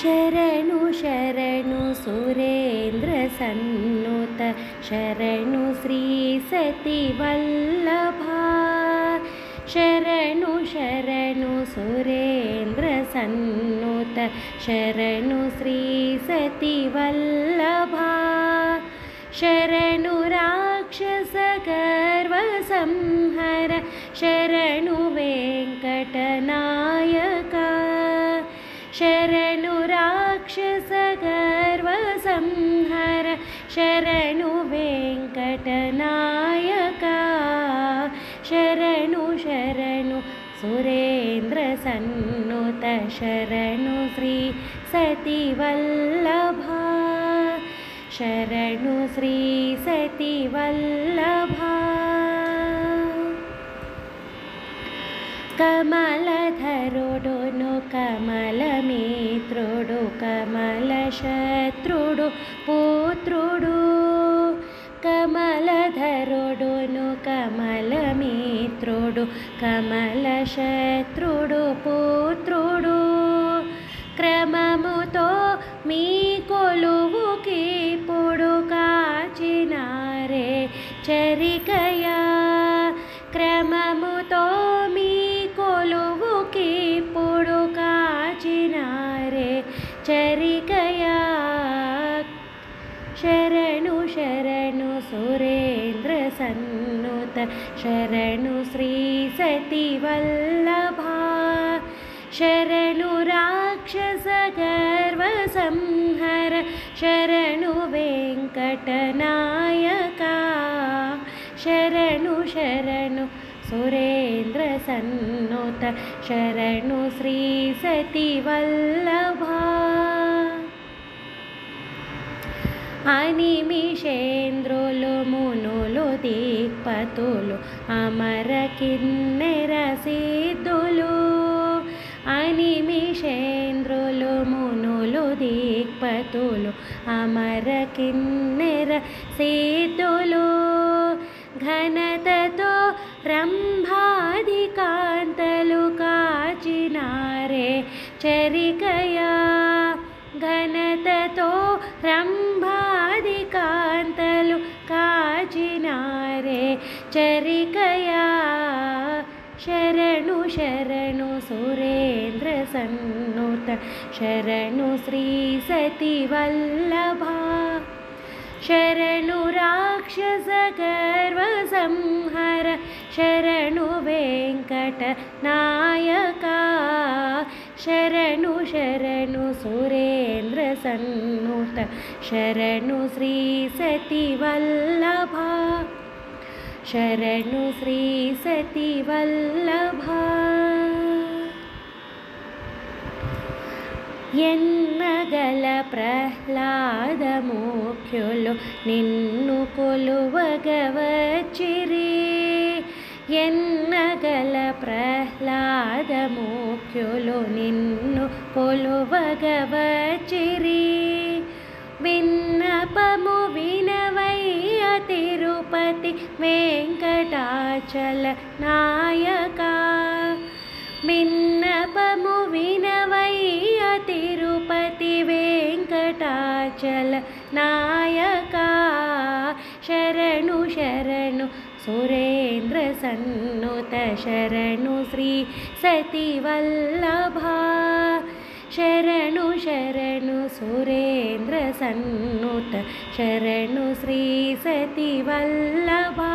शरणु शरणु सुरेन्द्रसन्नुत शरणु श्री सतिवल्लभा शरणु शरणु सुरेन्द्रसन्नुत शरणु श्री सतिवल्लभा शरणु राक्षसगर्वसंहर शरणु वेङ्कटनायका शरणु राक्षसगर्वसंहर शरणु वेङ्कटनायका शरणु शरणु सुरेन्द्रसन्नुत शरणु श्री सतिवल्लभा शरणु श्री सतिवल्लभा कमलधरुडुनु कमलमित्रुडु कमलशत्रुडु पुत्रुडु कमलधरुडुनु कमलमित्रुडु कमलशत्रुडु पुत्रुडु क्रममुतो मी कोलुवुकी पुडु काचिनारे चरिकया क्रममुतो मी कोलुवुकी पुडु काचिनारे चरिकया शरणु शरणु सुरेन्द्रसन्नुत शरणु श्री सतिवल्लभा शरणु राक्षसगर्वसंहर शरणु वेङ्कटनायका शरणु शरणु सुरेन्द्रसन्नुत शरणु श्री सतिवल्लभा अनिमिषेन्द्रुलु मुनुलु दिक्पतुलु अमर किन्नेर सिद्धुलु अनिमिषेन्द्रुलु मुनुलु दिक्पतुलु अमर किन्नेर सिद्धुलु घनततो रंभादिकान्तलु काचिनारे चरिकया घनततो रंभादिकान्तलु काचिनारे चरिकया शरणु शरणु सुरेन्द्रसन्नुत शरणु श्री सतिवल्लभा शरणु राक्षसगर्वसंहर शरणु वेङ्कटनायका शरणु शरणु सुरेन्द्रसन्नुत शरणु श्री सतिवल्लभा शरणु श्री सतिवल्लभा ఎన్నగల ప్రహ్లాదముఖ్యులు నిన్ను కొలువగవచ్చిరి ఎన్నగల ప్రహ్లాదముఖ్యులు నిన్ను కొలువగవచ్చిరి విన్నపము వినవయ్య తిరుపతి వెంకటాచల నాయకా విన్నపము వినవయ్య తిరుపతి వెంకటాచల నాయకా శరణు శరణు సురేంద్రసన్నుత శరణు శ్రీ సతివల్లభా శరణు శరణు సురేంద్రసన్నుత శరణు శ్రీ సతివల్లభా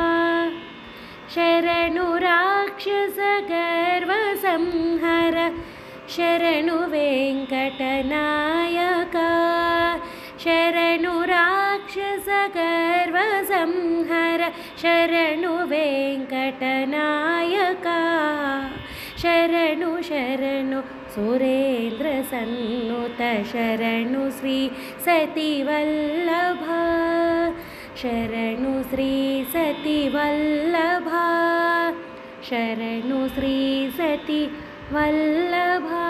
शरणु राक्षसगर्वसंहर शरणु वेङ्कटनायका शरणु राक्षसगर्वसंहर शरणु वेङ्कटनायका शरणु शरणु सुरेन्द्रसन्नुत शरणु श्री सतिवल्लभा शरणु श्री सतिवल्लभा शरणु श्री सतिवल्लभा।